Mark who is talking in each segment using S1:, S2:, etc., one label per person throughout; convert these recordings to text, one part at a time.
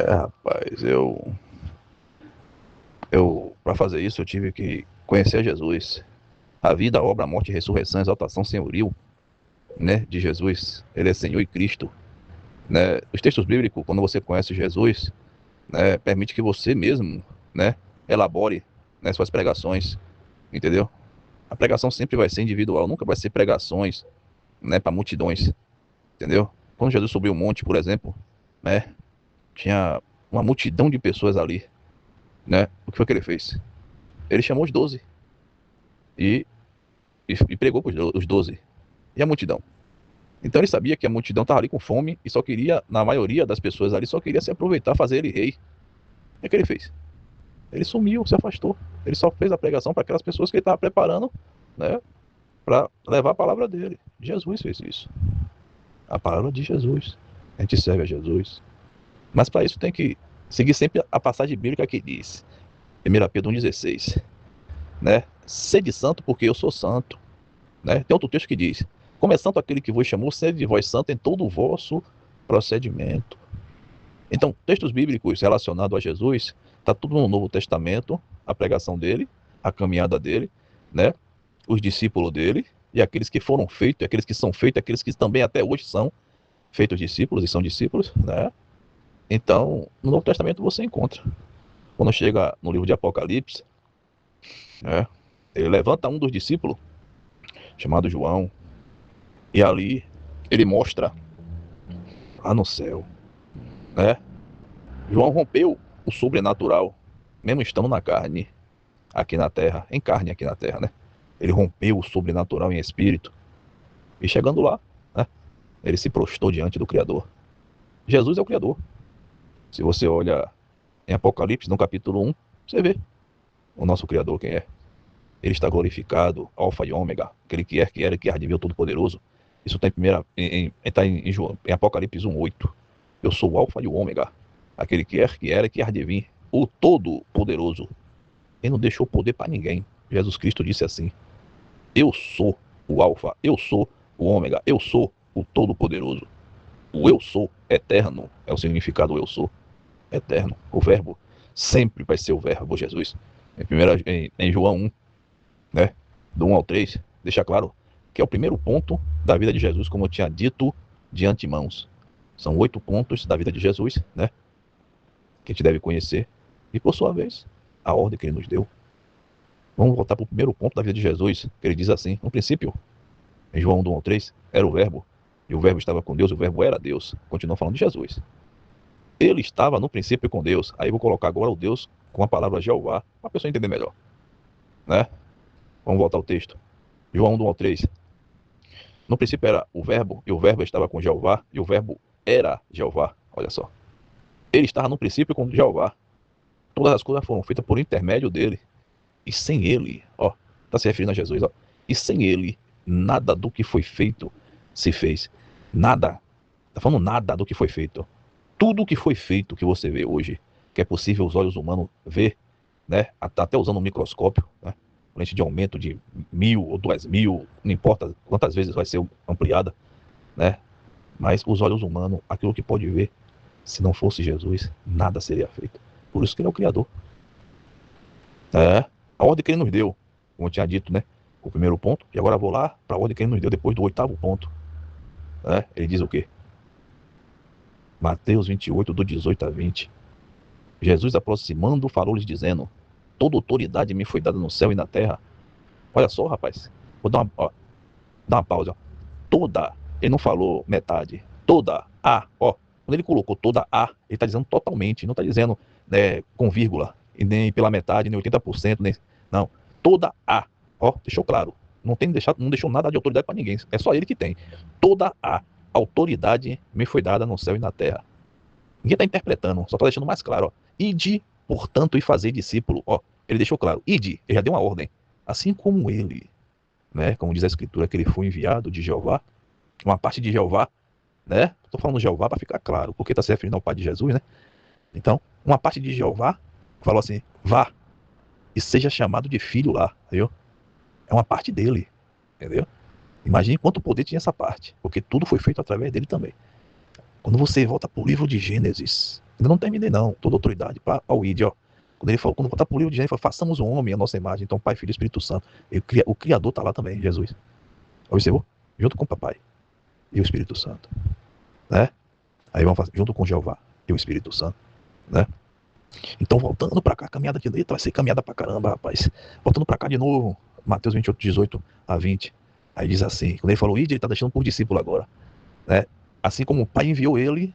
S1: Rapaz, eu para fazer isso eu tive que conhecer Jesus. A vida, a obra, a morte, a ressurreição, a exaltação, senhorio, né, de Jesus. Ele é Senhor e Cristo, né? Os textos bíblicos, quando você conhece Jesus, né, permite que você mesmo, né, elabore, né, suas pregações, entendeu? A pregação sempre vai ser individual, nunca vai ser pregações, né, para multidões, entendeu? Quando Jesus subiu o monte, por exemplo, né, tinha uma multidão de pessoas ali, né? O que foi que ele fez? Ele chamou os 12 e, e pregou para os 12. E a multidão? Então ele sabia que a multidão estava ali com fome e só queria, na maioria das pessoas ali, só queria se aproveitar, fazer ele rei. O que ele fez? Ele sumiu, se afastou. Ele só fez a pregação para aquelas pessoas que ele estava preparando, né, para levar a palavra dele. Jesus fez isso. A palavra de Jesus. A gente serve a Jesus. Mas para isso tem que seguir sempre a passagem bíblica que diz, 1 Pedro 1,16, né? Sede santo porque eu sou santo. Né? Tem outro texto que diz, como é santo aquele que vos chamou, sede de vós santo em todo o vosso procedimento. Então, textos bíblicos relacionados a Jesus, está tudo no Novo Testamento, a pregação dele, a caminhada dele, né? Os discípulos dele, e aqueles que foram feitos, aqueles que são feitos, aqueles que também até hoje são feitos discípulos e são discípulos, né? Então, no Novo Testamento você encontra. Quando chega no livro de Apocalipse, né? Ele levanta um dos discípulos, chamado João, e ali ele mostra lá no céu, né? João rompeu o sobrenatural, mesmo estando na carne, aqui na terra, em carne aqui na terra, né? Ele rompeu o sobrenatural em espírito. E chegando lá, né? Ele se prostrou diante do Criador. Jesus é o Criador. Se você olha em Apocalipse, no capítulo 1, você vê o nosso Criador quem é. Ele está glorificado, Alfa e Ômega, aquele que é, que era e que há de vir, o Todo-Poderoso. Isso está em Apocalipse 1:8. Eu sou o Alfa e o Ômega, aquele que era e que há de vir, o Todo-Poderoso. Ele não deixou poder para ninguém. Jesus Cristo disse assim: eu sou o Alfa, eu sou o Ômega, eu sou o Todo-Poderoso. O eu sou eterno é o significado do eu sou eterno. O verbo sempre vai ser o verbo Jesus. Em João 1, né, do 1 ao 3, deixa claro que é o primeiro ponto da vida de Jesus, como eu tinha dito de antemão. São 8 pontos da vida de Jesus, né, que a gente deve conhecer. E por sua vez, a ordem que ele nos deu. Vamos voltar para o primeiro ponto da vida de Jesus, que ele diz assim: no princípio, em João 1, do 1 ao 3, era o verbo, e o verbo estava com Deus, e o verbo era Deus. Continua falando de Jesus. Ele estava no princípio com Deus. Aí eu vou colocar agora o Deus com a palavra Jeová, para a pessoa entender melhor, né? Vamos voltar ao texto. João 1, do 1 ao 3. No princípio era o verbo, e o verbo estava com Jeová, e o verbo era Jeová. Olha só. Ele estava no princípio com Jeová. Todas as coisas foram feitas por intermédio dele. E sem ele, ó, está se referindo a Jesus, ó. E sem ele, nada do que foi feito se fez. Nada. Está falando nada do que foi feito. Tudo que foi feito que você vê hoje, que é possível os olhos humanos ver, né? Até usando um microscópio, né? Lente de aumento de 1.000 ou 2.000, não importa quantas vezes vai ser ampliada, né? Mas os olhos humanos, aquilo que pode ver, se não fosse Jesus, nada seria feito. Por isso que ele é o Criador. É, a ordem que ele nos deu, como eu tinha dito, né? O primeiro ponto, e agora vou lá para a ordem que ele nos deu depois do oitavo ponto. Né? Ele diz o quê? Mateus 28, do 18 a 20. Jesus aproximando, falou-lhes dizendo: toda autoridade me foi dada no céu e na terra. Olha só, rapaz. Vou dar uma pausa. Ó. Toda. Ele não falou metade. Toda a. Ó. Quando ele colocou toda a, ele está dizendo totalmente. Não está dizendo, né, com vírgula. E nem pela metade, nem 80%. Nem... Não. Toda a. Ó, deixou claro. Não deixou nada de autoridade para ninguém. É só ele que tem. Toda a autoridade me foi dada no céu e na terra. Ninguém está interpretando, só está deixando mais claro. Ó. Ide, portanto, e fazer discípulo. Ó, ele deixou claro. Ide, ele já deu uma ordem. Assim como ele, né? Como diz a escritura, que ele foi enviado de Jeová, uma parte de Jeová, né? Estou falando Jeová para ficar claro, porque está se referindo ao Pai de Jesus, né? Então, uma parte de Jeová falou assim: vá e seja chamado de filho lá, entendeu? É uma parte dele, entendeu? Imagine quanto poder tinha essa parte, porque tudo foi feito através dele também. Quando você volta para o livro de Gênesis, ainda não terminei não, toda autoridade para o ID, ó. Quando ele falou, quando voltar para o livro de Gênesis, ele falou, façamos o homem a nossa imagem. Então, Pai, Filho e Espírito Santo. O Criador está lá também, Jesus. Observou? Junto com o Papai e o Espírito Santo, né? Aí vamos fazer, junto com Jeová e o Espírito Santo, né? Então, voltando para cá, a caminhada de letra vai ser caminhada para caramba, rapaz. Voltando para cá de novo, Mateus 28, 18 a 20. Aí diz assim, quando ele falou, ide, ele está deixando por discípulo agora, né? Assim como o Pai enviou ele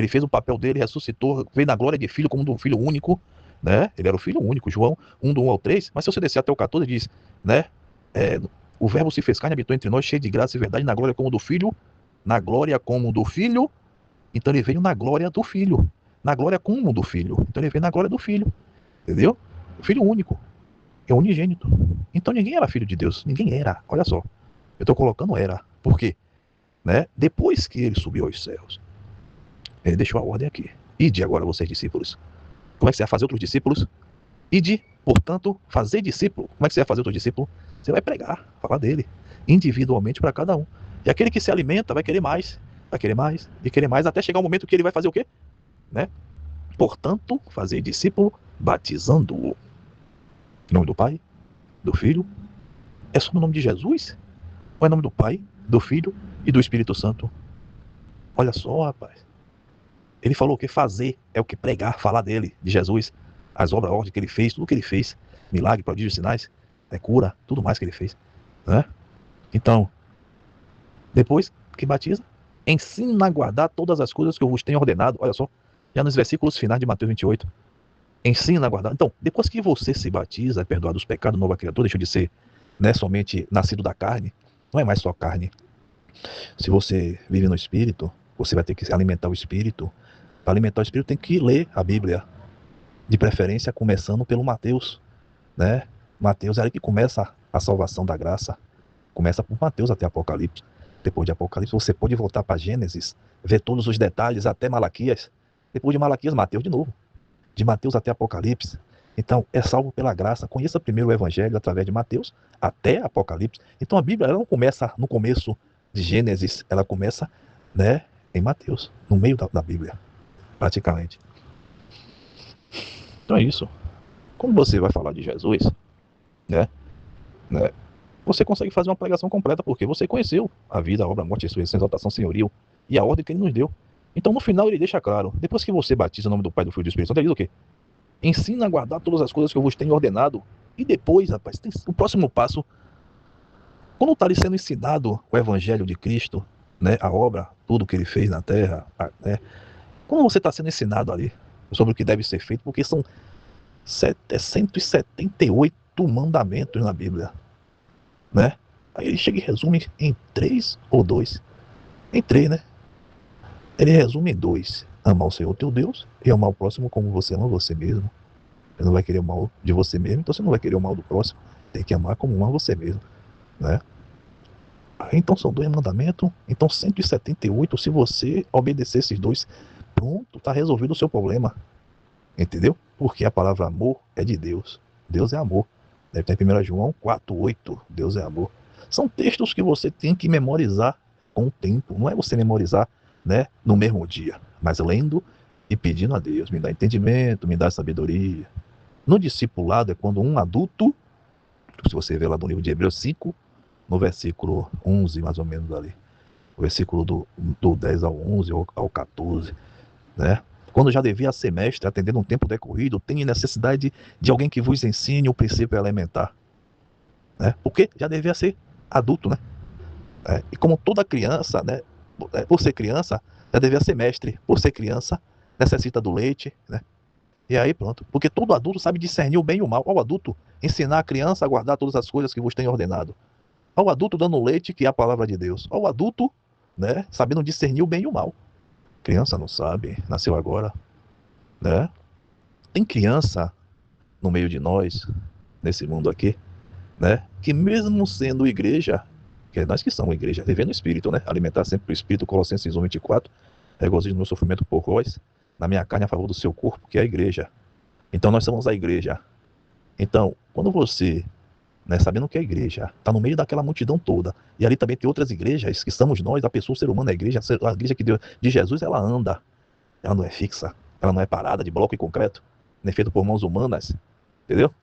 S1: fez o papel dele, ressuscitou, veio na glória de filho como do filho único, né? Ele era o filho único, João 1, do 1 ao 3. Mas se você descer até o 14, diz, né? É, o verbo se fez carne, habitou entre nós, cheio de graça e verdade, na glória como do filho, na glória como do filho. Então ele veio na glória do filho, na glória como do filho. Então ele veio na glória do filho, entendeu? O filho único, é unigênito. Então ninguém era filho de Deus, ninguém era. Olha só, eu estou colocando era. Por quê? Né? Depois que ele subiu aos céus, ele deixou a ordem aqui. Ide agora vocês discípulos. Como é que você vai fazer outros discípulos? Ide, portanto, fazer discípulo. Como é que você vai fazer outros discípulos? Você vai pregar, falar dele, individualmente para cada um. E aquele que se alimenta vai querer mais, e querer mais, até chegar o momento que ele vai fazer o quê? Né? Portanto, fazer discípulo, batizando-o. Em nome do Pai, do Filho. É só no nome de Jesus? Ou é em nome do Pai, do Filho e do Espírito Santo? Olha só, rapaz. Ele falou que fazer é o que pregar, falar dele, de Jesus, as obras, a ordem que ele fez, tudo que ele fez, milagre, prodígios, sinais, cura, tudo mais que ele fez, né? Então, depois que batiza, ensina a guardar todas as coisas que eu vos tenho ordenado. Olha só, já nos versículos finais de Mateus 28, ensina a guardar. Então, depois que você se batiza, é perdoado os pecados, nova criatura, deixa de ser, né, somente nascido da carne, não é mais só carne. Se você vive no Espírito, você vai ter que alimentar o Espírito. Para alimentar o Espírito tem que ler a Bíblia, de preferência começando pelo Mateus, né? Mateus é aí que começa a salvação da graça. Começa por Mateus até Apocalipse. Depois de Apocalipse você pode voltar para Gênesis, ver todos os detalhes até Malaquias. Depois de Malaquias, Mateus de novo. De Mateus até Apocalipse. Então, é salvo pela graça. Conheça primeiro o Evangelho através de Mateus até Apocalipse. Então a Bíblia ela não começa no começo de Gênesis, ela começa, né, em Mateus, no meio da Bíblia, praticamente. Então é isso. Como você vai falar de Jesus, né, né, você consegue fazer uma pregação completa, porque você conheceu a vida, a obra, a morte, a ressurreição, a exaltação, senhorio e a ordem que ele nos deu. Então no final ele deixa claro, depois que você batiza o nome do Pai, do Filho e do Espírito Santo, ele diz o quê? Ensina a guardar todas as coisas que eu vos tenho ordenado. E depois, rapaz, tem o próximo passo. Quando está lhe sendo ensinado o Evangelho de Cristo, né, a obra, tudo que ele fez na terra, né, quando você está sendo ensinado ali sobre o que deve ser feito, porque são 178 mandamentos na Bíblia, né? Aí ele chega e resume em 3 ou 2. Em 3, né? Ele resume em 2. Amar o Senhor teu Deus e amar o próximo como você ama você mesmo. Você não vai querer o mal de você mesmo, então você não vai querer o mal do próximo. Tem que amar como ama você mesmo, né? Então são 2 mandamentos, então 178, se você obedecer esses 2, pronto, está resolvido o seu problema. Entendeu? Porque a palavra amor é de Deus. Deus é amor. Deve ter em 1 João 4:8, Deus é amor. São textos que você tem que memorizar com o tempo. Não é você memorizar, né, no mesmo dia, mas lendo e pedindo a Deus, me dá entendimento, me dá sabedoria. No discipulado é quando um adulto, se você vê lá no livro de Hebreus 5, no versículo 11, mais ou menos ali, o versículo do 10 ao 11 ou ao 14, né? Quando já devia ser mestre, atendendo um tempo decorrido, tem necessidade de alguém que vos ensine o princípio elementar, né? Porque já devia ser adulto, né? E como toda criança, né? Por ser criança, já devia ser mestre. Por ser criança, necessita do leite, né? E aí pronto. Porque todo adulto sabe discernir o bem e o mal. Ao adulto, ensinar a criança a guardar todas as coisas que vos tenho ordenado. Ao adulto dando leite, que é a palavra de Deus. Ao adulto, né, sabendo discernir o bem e o mal. Criança não sabe, nasceu agora, né? Tem criança no meio de nós, nesse mundo aqui, né? Que mesmo sendo igreja, que é nós que somos igreja, vivendo o Espírito, né? Alimentar sempre o Espírito, Colossenses 1:24, regozijo no meu sofrimento por vós, na minha carne a favor do seu corpo, que é a igreja. Então nós somos a igreja. Então, quando você né, sabendo que é a igreja, está no meio daquela multidão toda. E ali também tem outras igrejas, que somos nós, a pessoa, o ser humano, a igreja que Deus, de Jesus, ela anda. Ela não é fixa, ela não é parada de bloco e concreto, nem feito por mãos humanas, entendeu?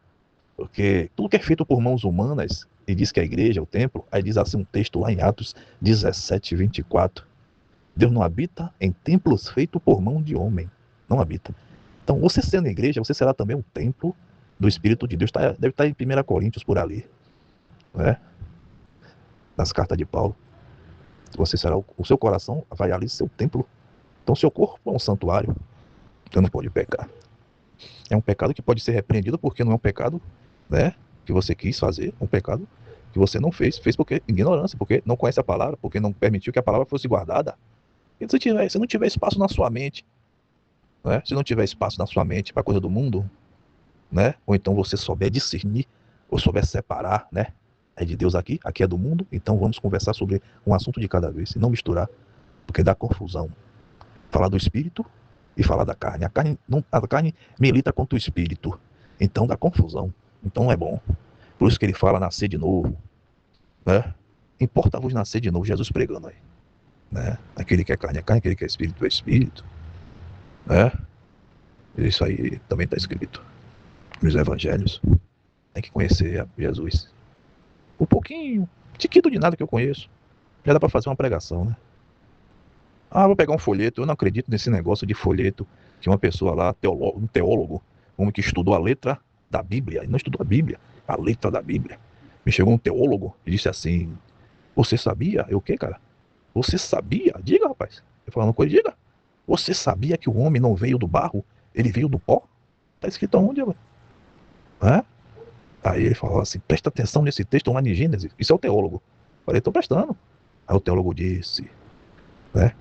S1: Porque tudo que é feito por mãos humanas, e diz que a igreja, o templo, aí diz assim um texto lá em Atos 17:24. Deus não habita em templos feitos por mão de homem. Não habita. Então, você sendo igreja, você será também um templo do Espírito de Deus. Deve estar em 1 Coríntios por ali, né? Nas cartas de Paulo. Você será o seu coração, vai ali ser o templo. Então, seu corpo é um santuário. Você não pode pecar. É um pecado que pode ser repreendido porque não é um pecado, né, que você quis fazer, um pecado que você não fez porque ignorância, porque não conhece a palavra, porque não permitiu que a palavra fosse guardada. E se não tiver espaço na sua mente, né, se não tiver espaço na sua mente para coisa do mundo, né, ou então você souber discernir, ou souber separar, né, é de Deus aqui, aqui é do mundo, então vamos conversar sobre um assunto de cada vez, e não misturar, porque dá confusão. Falar do espírito e falar da carne. A carne milita contra o espírito. Então dá confusão. Então não é bom. Por isso que ele fala nascer de novo. Né? Importa-vos nascer de novo, Jesus pregando aí. Né? Aquele que é carne, aquele que é espírito, é espírito. Né? Isso aí também está escrito nos evangelhos. Tem que conhecer Jesus. Um pouquinho, tiquito de nada que eu conheço. Já dá para fazer uma pregação, né? Ah, vou pegar um folheto. Eu não acredito nesse negócio de folheto que uma pessoa lá, um teólogo, um homem que estudou a letra da Bíblia, ele não estudou a Bíblia, a letra da Bíblia. Me chegou um teólogo e disse assim: Você sabia? Eu o quê, cara? Você sabia? Diga, rapaz. Eu falando coisa, diga. Você sabia que o homem não veio do barro? Ele veio do pó? Tá escrito aonde, rapaz? Hã? Aí ele falou assim: Presta atenção nesse texto lá em Gênesis. Isso é o teólogo. Eu falei: Tô prestando. Aí o teólogo disse, né?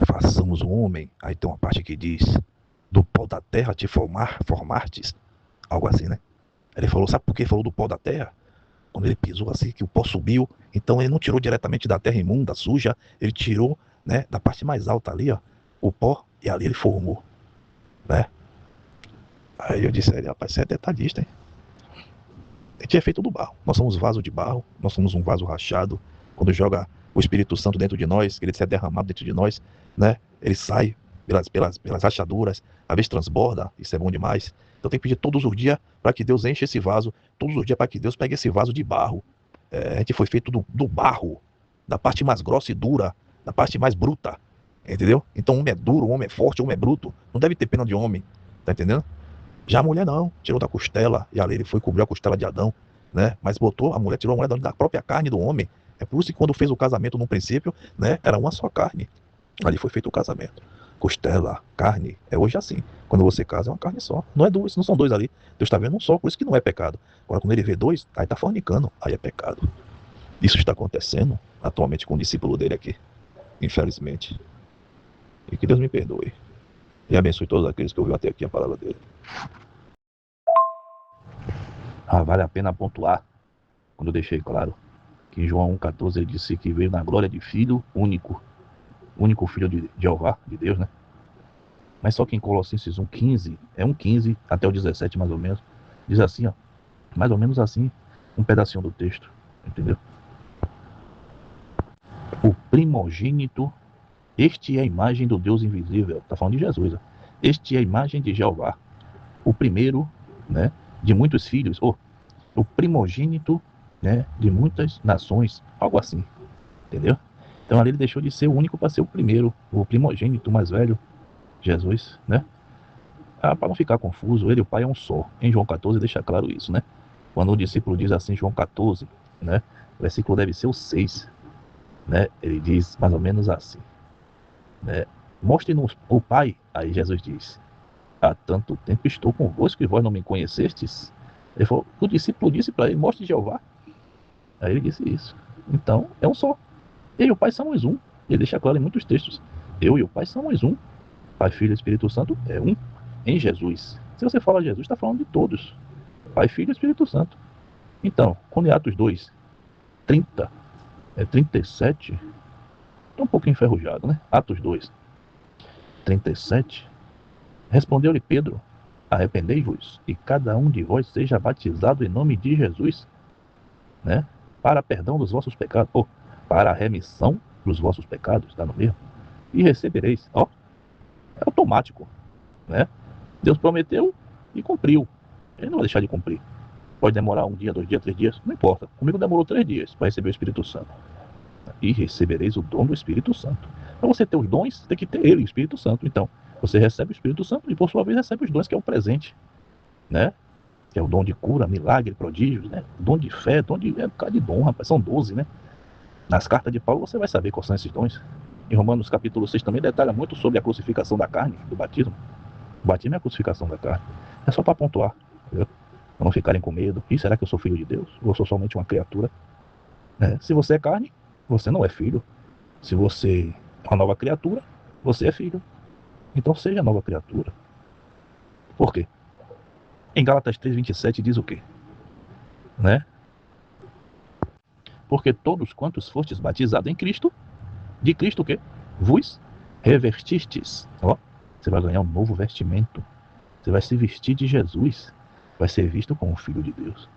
S1: Façamos o homem. Aí tem uma parte que diz: Do pó da terra te formastes. Algo assim, né? Ele falou: Sabe por que ele falou do pó da terra? Quando ele pisou assim, que o pó subiu. Então ele não tirou diretamente da terra imunda, suja. Ele tirou, né, da parte mais alta ali, ó, o pó. E ali ele formou, né? Aí eu disse: Rapaz, você é detalhista, hein? A gente é feito do barro. Nós somos vaso de barro. Nós somos um vaso rachado. Quando joga o Espírito Santo dentro de nós, ele se é derramado dentro de nós, né? Ele sai pelas rachaduras, às vezes transborda, isso é bom demais. Então tem que pedir todos os dias para que Deus enche esse vaso, todos os dias para que Deus pegue esse vaso de barro. A gente foi feito do barro, da parte mais grossa e dura, da parte mais bruta, entendeu? Então um homem é duro, um homem é forte, um homem é bruto. Não deve ter pena de homem, tá entendendo? Já a mulher não, tirou da costela, e ali ele foi cobrir a costela de Adão, né? Mas botou, a mulher tirou a mulher da própria carne do homem. É por isso que quando fez o casamento no princípio, né, era uma só carne. Ali foi feito o casamento. Costela, carne, é hoje assim. Quando você casa é uma carne só. Não é duas, não são dois ali. Deus está vendo um só, por isso que não é pecado. Agora quando ele vê dois, aí está fornicando, aí é pecado. Isso está acontecendo atualmente com o discípulo dele aqui, infelizmente. E que Deus me perdoe. E abençoe todos aqueles que ouviram até aqui a palavra dele. Vale a pena pontuar, quando eu deixei claro, que em João 1,14 ele disse que veio na glória de Filho único Filho de Jeová, de Deus, né? Mas só que em Colossenses 1,15, 1,15 até o 17 mais ou menos, diz assim, ó, mais ou menos assim, um pedacinho do texto, entendeu? O primogênito, este é a imagem do Deus invisível, tá falando de Jesus, ó. Este é a imagem de Jeová, o primeiro, né, de muitos filhos, o primogênito, né, de muitas nações, algo assim, entendeu? Então ali ele deixou de ser o único para ser o primeiro, o primogênito mais velho, Jesus, né? Para não ficar confuso, ele e o Pai é um só. Em João 14 deixa claro isso, né? Quando o discípulo diz assim, João 14, né? O versículo deve ser o 6, né? Ele diz mais ou menos assim, né? Mostre-nos o Pai, aí Jesus diz: Há tanto tempo estou convosco e vós não me conhecestes. Ele falou, o discípulo disse para ele: Mostre Jeová. Aí ele disse isso. Então, é um só. Eu e o Pai somos um. Ele deixa claro em muitos textos. Eu e o Pai somos um. Pai, Filho e Espírito Santo é um em Jesus. Se você fala Jesus, está falando de todos. Pai, Filho e Espírito Santo. Então, quando em Atos 2, 30, 37, está um pouco enferrujado, né? Atos 2, 37. Respondeu-lhe Pedro: arrependei-vos e cada um de vós seja batizado em nome de Jesus, né? Para perdão dos vossos pecados, ou para a remissão dos vossos pecados, está no mesmo, e recebereis. Ó, é automático, né? Deus prometeu e cumpriu. Ele não vai deixar de cumprir. Pode demorar 1 dia, 2 dias, 3 dias, não importa. Comigo demorou 3 dias para receber o Espírito Santo. E recebereis o dom do Espírito Santo. Para você ter os dons, tem que ter ele, o Espírito Santo. Então, você recebe o Espírito Santo e, por sua vez, recebe os dons, que é o presente, né? Que é o dom de cura, milagre, prodígios, né? Dom de fé, dom de... É um bocado de dom, rapaz. São 12, né? Nas cartas de Paulo você vai saber quais são esses dons. Em Romanos capítulo 6 também detalha muito sobre a crucificação da carne, do batismo. O batismo é a crucificação da carne. É só para pontuar, entendeu? Para não ficarem com medo. E será que eu sou filho de Deus? Ou sou somente uma criatura? Se você é carne, você não é filho. Se você é uma nova criatura, você é filho. Então seja nova criatura. Por quê? Em Gálatas 3:27 diz o quê? Né? Porque todos quantos fostes batizados em Cristo, de Cristo o quê? Vos revestistes. Ó, você vai ganhar um novo vestimento. Você vai se vestir de Jesus. Vai ser visto como filho de Deus.